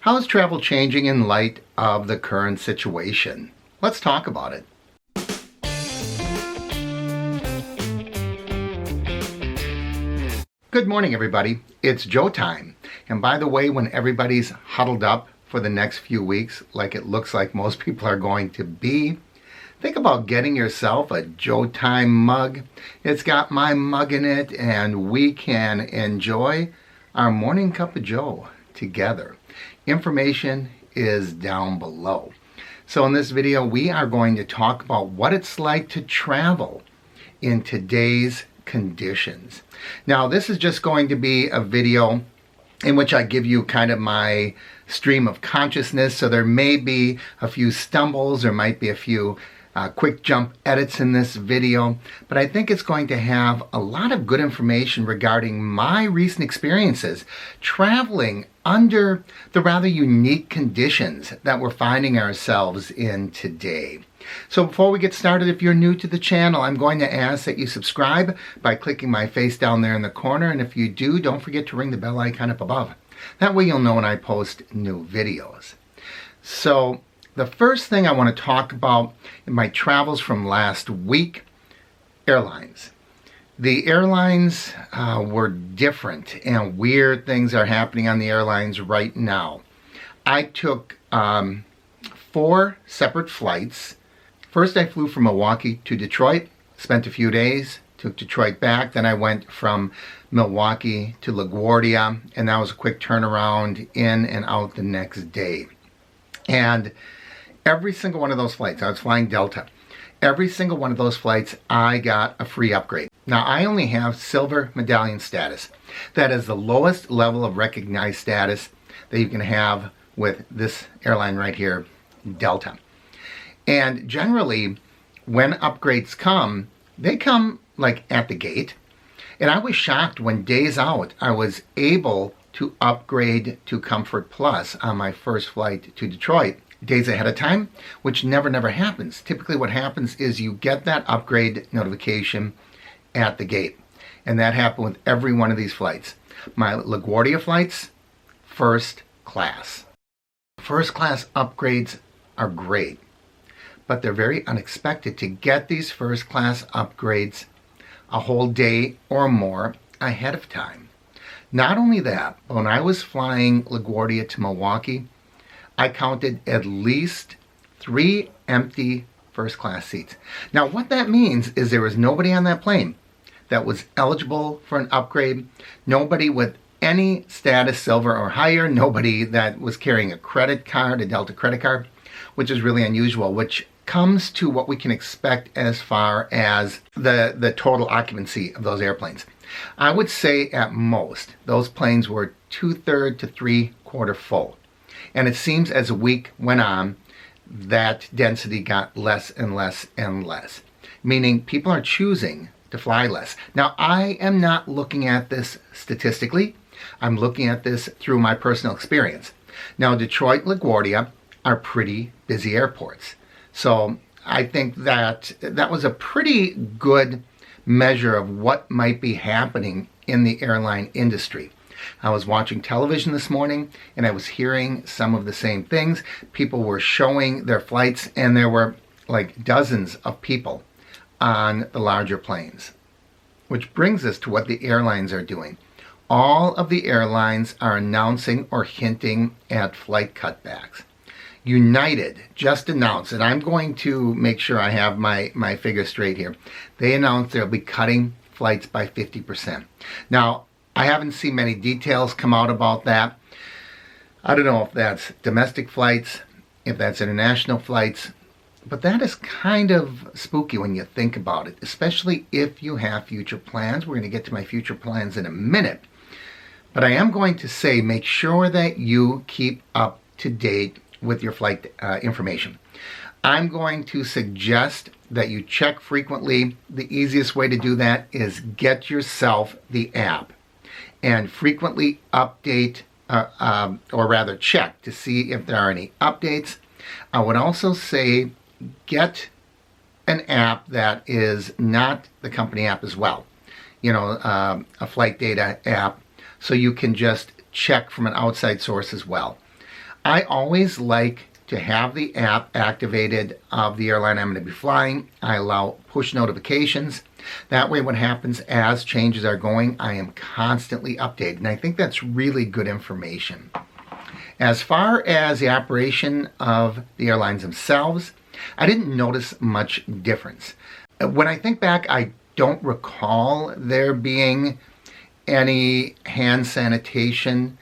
How is travel changing in light of the current situation? Let's talk about it. Good morning, everybody. It's Joe time. And by the way, when everybody's huddled up for the next few weeks, like it looks like most people are going to be, think about getting yourself a Joe Time mug. It's got my mug in it, and we can enjoy our morning cup of Joe together. Information is down below. So in this video, we are going to talk about what it's like to travel in today's conditions. Now, this is just going to be a video in which I give you kind of my stream of consciousness. So there may be a few stumbles, there might be a few quick jump edits in this video, but I think it's going to have a lot of good information regarding my recent experiences traveling under the rather unique conditions that we're finding ourselves in today. So before we get started, if you're new to the channel, I'm going to ask that you subscribe by clicking my face down there in the corner, and if you do, don't forget to ring the bell icon up above. That way you'll know when I post new videos. So the first thing I want to talk about in my travels from last week, airlines. The airlines were different, and weird things are happening on the airlines right now. I took 4 separate flights. First, I flew from Milwaukee to Detroit, spent a few days, took Detroit back. Then I went from Milwaukee to LaGuardia, and that was a quick turnaround in and out the next day. And every single one of those flights, I was flying Delta, every single one of those flights, I got a free upgrade. Now, I only have silver medallion status. That is the lowest level of recognized status that you can have with this airline right here, Delta. And generally, when upgrades come, they come like at the gate. And I was shocked when days out, I was able to upgrade to Comfort Plus on my first flight to Detroit days ahead of time, which never happens. Typically what happens is you get that upgrade notification at the gate. And that happened with every one of these flights. My LaGuardia flights, first class. First class upgrades are great, but they're very unexpected. To get these first class upgrades a whole day or more ahead of time. Not only that, when I was flying LaGuardia to Milwaukee, I counted at least 3 empty first class seats. Now what that means is there was nobody on that plane that was eligible for an upgrade, nobody with any status silver or higher, nobody that was carrying a credit card, a Delta credit card, which is really unusual, which comes to what we can expect as far as the total occupancy of those airplanes. I would say at most, those planes were 2/3 to 3/4 full. And it seems as a week went on, that density got less and less and less, meaning people are choosing to fly less. Now, I am not looking at this statistically. I'm looking at this through my personal experience. Now, Detroit and LaGuardia are pretty busy airports. So I think that was a pretty good measure of what might be happening in the airline industry. I was watching television this morning and I was hearing some of the same things. People were showing their flights and there were like dozens of people on the larger planes. Which brings us to what the airlines are doing. All of the airlines are announcing or hinting at flight cutbacks. United just announced, and I'm going to make sure I have my figures straight here. They announced they'll be cutting flights by 50%. Now, I haven't seen many details come out about that. I don't know if that's domestic flights, if that's international flights, but that is kind of spooky when you think about it, especially if you have future plans. We're going to get to my future plans in a minute. But I am going to say make sure that you keep up to date with your flight information. I'm going to suggest that you check frequently. The easiest way to do that is get yourself the app and frequently update or rather check to see if there are any updates. I would also say get an app that is not the company app as well. You know, a flight data app, so you can just check from an outside source as well. I always like to have the app activated of the airline I'm going to be flying. I allow push notifications. That way what happens as changes are going, I am constantly updated. And I think that's really good information. As far as the operation of the airlines themselves, I didn't notice much difference. When I think back, I don't recall there being any hand sanitation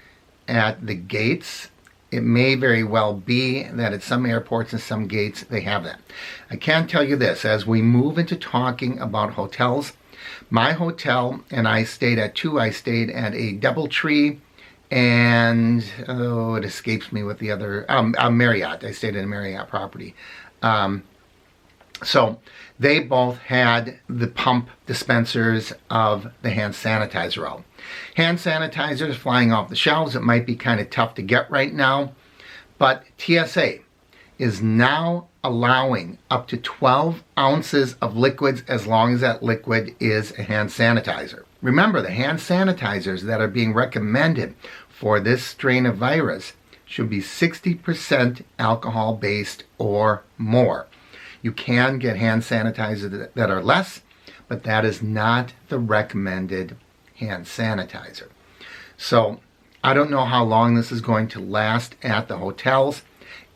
at the gates. It may very well be that at some airports and some gates they have that. I can tell you this, as we move into talking about hotels, my hotel, and I stayed at two, I stayed at a DoubleTree and, it escapes me with the other, Marriott. I stayed at a Marriott property. So they both had the pump dispensers of the hand sanitizer out. Hand sanitizers flying off the shelves, it might be kind of tough to get right now, but TSA is now allowing up to 12 ounces of liquids as long as that liquid is a hand sanitizer. Remember, the hand sanitizers that are being recommended for this strain of virus should be 60% alcohol based or more. You can get hand sanitizers that are less, but that is not the recommended hand sanitizer. So I don't know how long this is going to last at the hotels.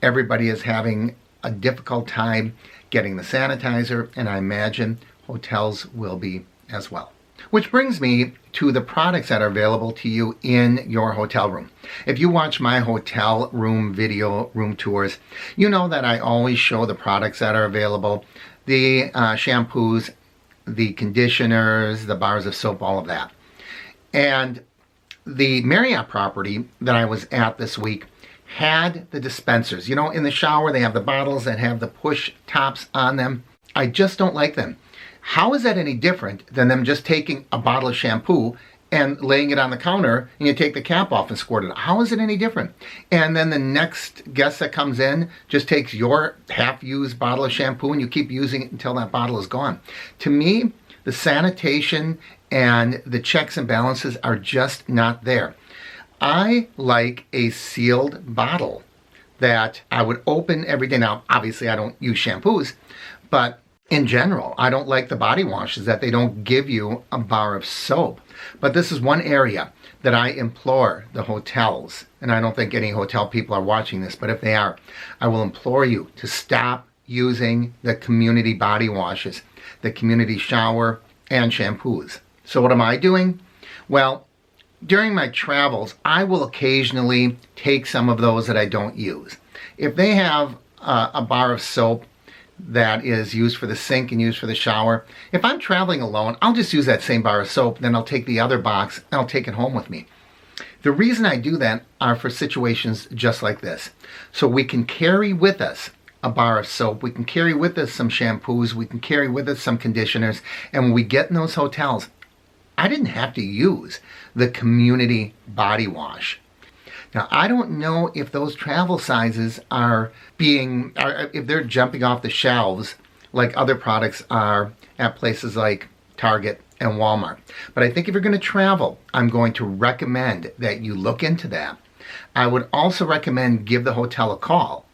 Everybody is having a difficult time getting the sanitizer, and I imagine hotels will be as well. Which brings me to the products that are available to you in your hotel room. If you watch my hotel room video, room tours, you know that I always show the products that are available, the shampoos, the conditioners, the bars of soap, all of that. And the Marriott property that I was at this week had the dispensers. You know, in the shower they have the bottles that have the push tops on them. I just don't like them. How is that any different than them just taking a bottle of shampoo and laying it on the counter and you take the cap off and squirt it out? How is it any different? And then the next guest that comes in just takes your half-used bottle of shampoo and you keep using it until that bottle is gone. To me, the sanitation and the checks and balances are just not there. I like a sealed bottle that I would open every day. Now, obviously I don't use shampoos, but in general, I don't like the body washes that they don't give you a bar of soap. But this is one area that I implore the hotels, and I don't think any hotel people are watching this, but if they are, I will implore you to stop using the community body washes, the community shower and shampoos. So what am I doing? Well, during my travels, I will occasionally take some of those that I don't use. If they have a bar of soap that is used for the sink and used for the shower, if I'm traveling alone, I'll just use that same bar of soap, then I'll take the other box and I'll take it home with me. The reason I do that are for situations just like this. So we can carry with us a bar of soap, we can carry with us some shampoos, we can carry with us some conditioners, and when we get in those hotels, I didn't have to use the community body wash. Now, I don't know if those travel sizes if they're jumping off the shelves like other products are at places like Target and Walmart. But I think if you're going to travel, I'm going to recommend that you look into that. I would also recommend give the hotel a call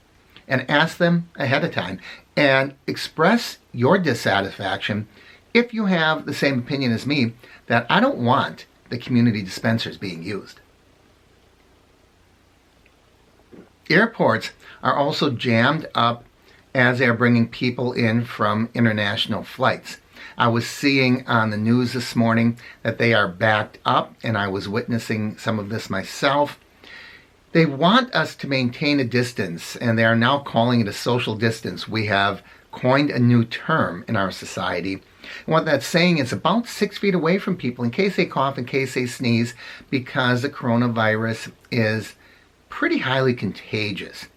and ask them ahead of time and express your dissatisfaction if you have the same opinion as me that I don't want the community dispensers being used. Airports are also jammed up as they're bringing people in from international flights. I was seeing on the news this morning that they are backed up, and I was witnessing some of this myself. They want us to maintain a distance, and they are now calling it a social distance. We have coined a new term in our society. And what that's saying is about 6 feet away from people in case they cough, in case they sneeze, because the coronavirus is pretty highly contagious.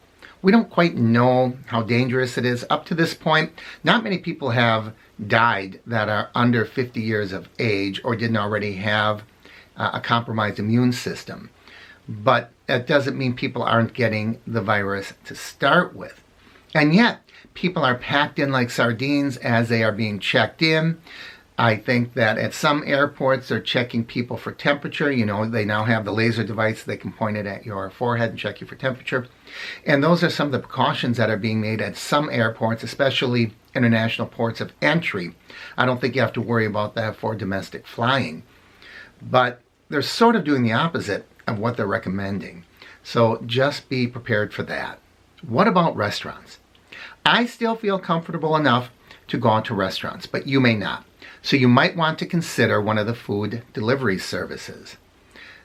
We don't quite know how dangerous it is. Up to this point, not many people have died that are under 50 years of age or didn't already have a compromised immune system. But that doesn't mean people aren't getting the virus to start with. And yet, people are packed in like sardines as they are being checked in. I think that at some airports they're checking people for temperature. You know, they now have the laser device. They can point it at your forehead and check you for temperature. And those are some of the precautions that are being made at some airports, especially international ports of entry. I don't think you have to worry about that for domestic flying. But they're sort of doing the opposite of what they're recommending. So just be prepared for that. What about restaurants? I still feel comfortable enough to go out to restaurants, but you may not. So you might want to consider one of the food delivery services.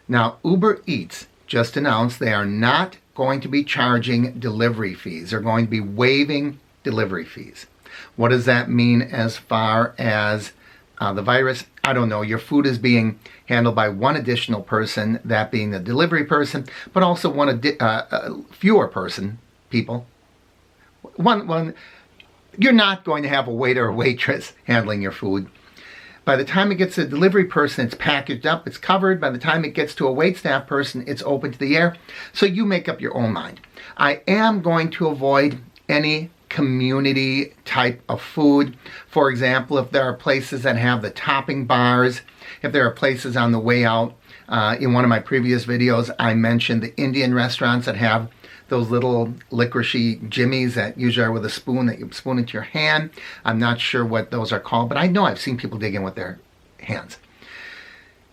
Now, Uber Eats just announced they are not going to be charging delivery fees. They're going to be waiving delivery fees. What does that mean as far as the virus? I don't know. Your food is being handled by one additional person, that being the delivery person, but also fewer people. You're not going to have a waiter or waitress handling your food. By the time it gets to the delivery person, it's packaged up, it's covered. By the time it gets to a waitstaff person, it's open to the air. So you make up your own mind. I am going to avoid any community type of food. For example, if there are places that have the topping bars, if there are places on the way out, in one of my previous videos, I mentioned the Indian restaurants that have those little licoricey jimmies that usually are with a spoon that you spoon into your hand. I'm not sure what those are called, but I know I've seen people dig in with their hands.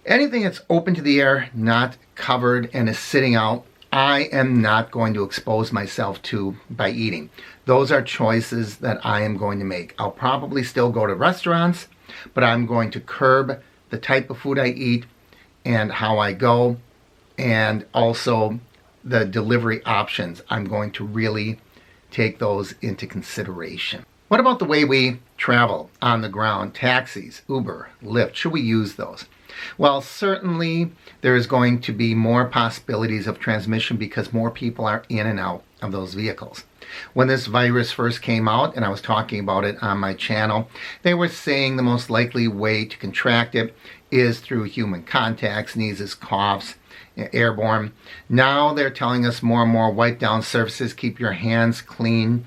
Anything that's open to the air, not covered, and is sitting out, I am not going to expose myself to by eating. Those are choices that I am going to make. I'll probably still go to restaurants, but I'm going to curb the type of food I eat and how I go, and also the delivery options. I'm going to really take those into consideration. What about the way we travel on the ground? Taxis, Uber, Lyft, should we use those? Well, certainly there is going to be more possibilities of transmission because more people are in and out of those vehicles. When this virus first came out, and I was talking about it on my channel, they were saying the most likely way to contract it is through human contact, sneezes, coughs, airborne. Now they're telling us more and more, wipe down surfaces, keep your hands clean.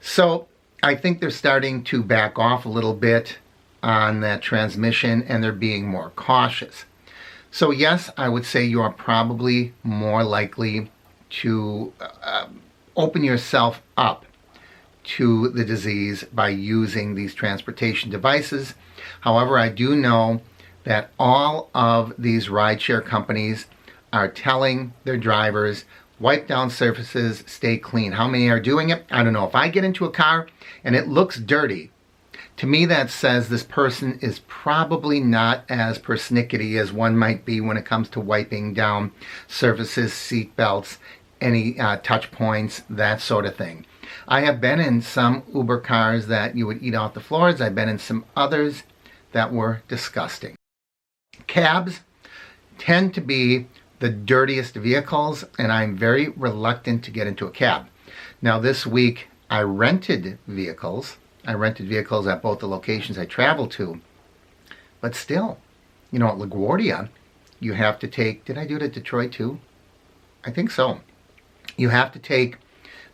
So I think they're starting to back off a little bit on that transmission, and they're being more cautious. So yes, I would say you are probably more likely to open yourself up to the disease by using these transportation devices. However, I do know that all of these rideshare companies are telling their drivers, wipe down surfaces, stay clean. How many are doing it? I don't know. If I get into a car and it looks dirty, to me that says this person is probably not as persnickety as one might be when it comes to wiping down surfaces, seat belts, any touch points, that sort of thing. I have been in some Uber cars that you would eat off the floors. I've been in some others that were disgusting. Cabs tend to be the dirtiest vehicles, and I'm very reluctant to get into a cab. Now this week I rented vehicles. I rented vehicles at both the locations I traveled to. But still, you know, at LaGuardia, you have to take, did I do it at Detroit too? I think so. You have to take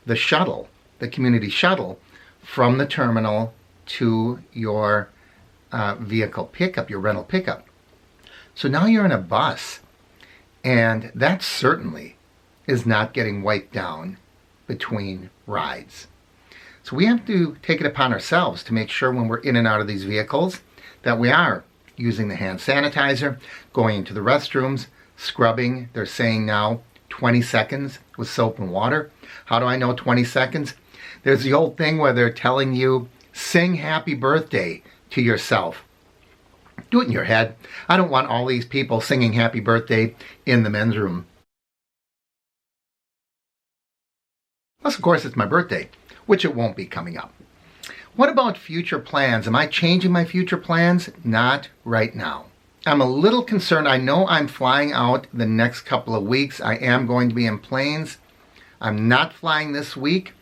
the shuttle, the community shuttle, from the terminal to your vehicle pickup, your rental pickup. So now you're in a bus, and that certainly is not getting wiped down between rides. So we have to take it upon ourselves to make sure when we're in and out of these vehicles that we are using the hand sanitizer, going into the restrooms, scrubbing. They're saying now 20 seconds with soap and water. How do I know 20 seconds? There's the old thing where they're telling you, sing happy birthday to yourself. Do it in your head. I don't want all these people singing happy birthday in the men's room. Plus, of course, it's my birthday, which it won't be coming up. What about future plans? Am I changing my future plans? Not right now. I'm a little concerned. I know I'm flying out the next couple of weeks. I am going to be in planes. I'm not flying this week.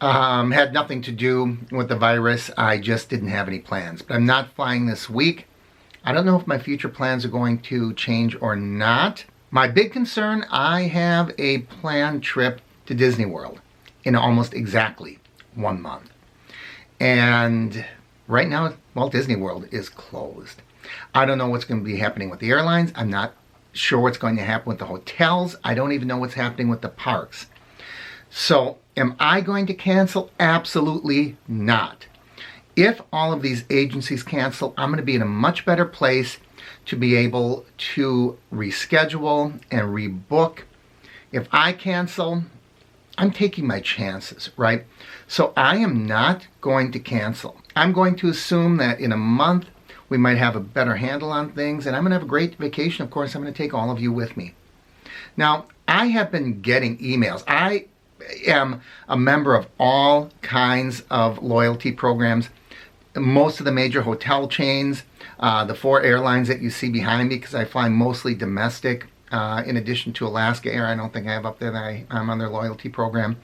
Had nothing to do with the virus. I just didn't have any plans. But I'm not flying this week. I don't know if my future plans are going to change or not. My big concern, I have a planned trip to Disney World in almost exactly 1 month. And Right now, Walt Disney World is closed. I don't know what's going to be happening with the airlines. I'm not sure what's going to happen with the hotels. I don't even know what's happening with the parks. So, am I going to cancel? Absolutely not. If all of these agencies cancel, I'm going to be in a much better place to be able to reschedule and rebook. If I cancel, I'm taking my chances, right? So I am not going to cancel. I'm going to assume that in a month we might have a better handle on things, and I'm going to have a great vacation. Of course, I'm going to take all of you with me. Now, I have been getting emails. I am a member of all kinds of loyalty programs. Most of the major hotel chains, the 4 airlines that you see behind me, because I fly mostly domestic, in addition to Alaska Air. I don't think I have up there that I'm on their loyalty program.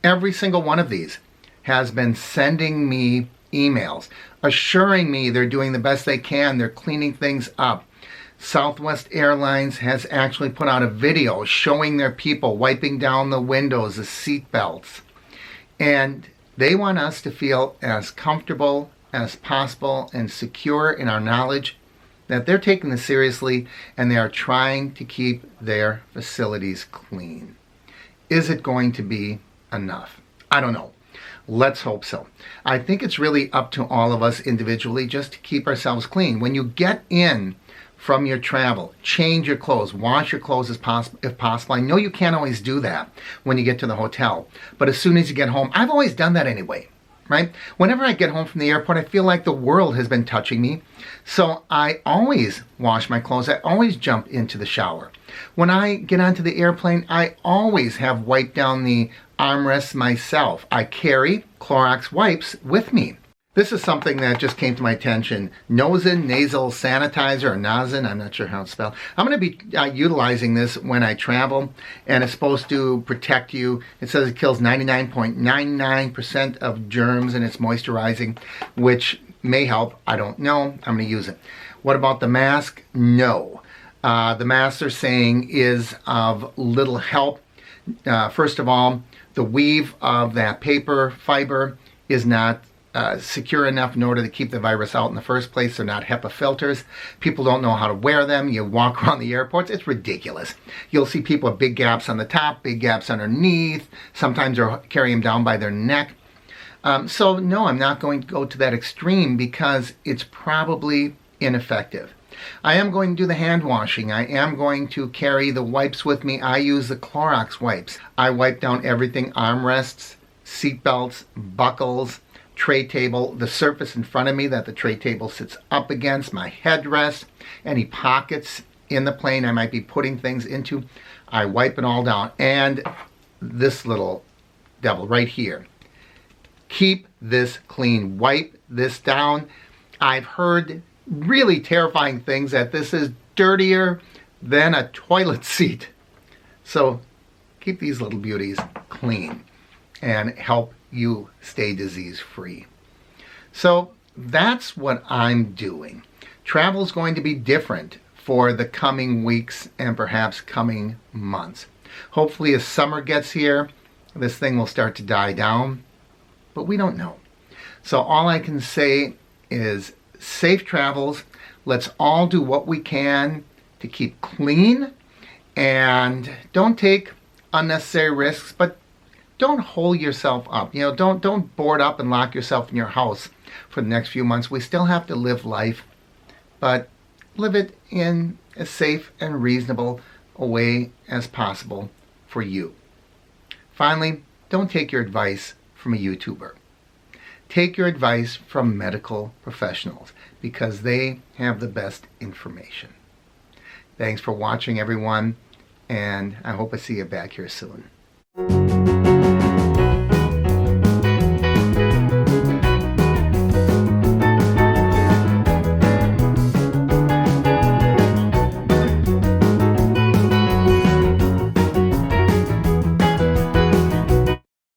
Every single one of these has been sending me emails, assuring me they're doing the best they can, they're cleaning things up. Southwest Airlines has actually put out a video showing their people wiping down the windows, the seat belts. And they want us to feel as comfortable as possible and secure in our knowledge that they're taking this seriously and they are trying to keep their facilities clean. Is it going to be enough? I don't know. Let's hope so. I think it's really up to all of us individually just to keep ourselves clean. When you get in from your travel, change your clothes, wash your clothes if possible. I know you can't always do that when you get to the hotel, but as soon as you get home, I've always done that anyway, right? Whenever I get home from the airport, I feel like the world has been touching me. So I always wash my clothes. I always jump into the shower. When I get onto the airplane, I always have wiped down the armrests myself. I carry Clorox wipes with me. This is something that just came to my attention. Nosin nasal sanitizer, or Nosin, I'm not sure how it's spelled. I'm going to be utilizing this when I travel, and it's supposed to protect you. It says it kills 99.99% of germs, and it's moisturizing, which may help. I don't know. I'm going to use it. What about the mask? No. The mask, they're saying, is of little help. First of all, the weave of that paper fiber is not secure enough in order to keep the virus out in the first place. They're not HEPA filters. People don't know how to wear them. You walk around the airports, it's ridiculous. You'll see people with big gaps on the top, big gaps underneath. Sometimes they're carrying them down by their neck. So no, I'm not going to go to that extreme because it's probably ineffective. I am going to do the hand washing. I am going to carry the wipes with me. I use the Clorox wipes. I wipe down everything: armrests, seat belts, buckles, tray table, the surface in front of me that the tray table sits up against, my headrest, any pockets in the plane I might be putting things into. I wipe it all down. And this little devil right here. Keep this clean. Wipe this down. I've heard really terrifying things that this is dirtier than a toilet seat. So keep these little beauties clean and help you stay disease free. So that's what I'm doing. Travel is going to be different for the coming weeks and perhaps coming months. Hopefully as summer gets here, this thing will start to die down, but we don't know. So all I can say is safe travels. Let's all do what we can to keep clean, and don't take unnecessary risks, but don't hold yourself up. Don't board up and lock yourself in your house for the next few months. We still have to live life, but live it in as safe and reasonable a way as possible for you. Finally, don't take your advice from a YouTuber. Take your advice from medical professionals because they have the best information. Thanks for watching, everyone, and I hope I see you back here soon.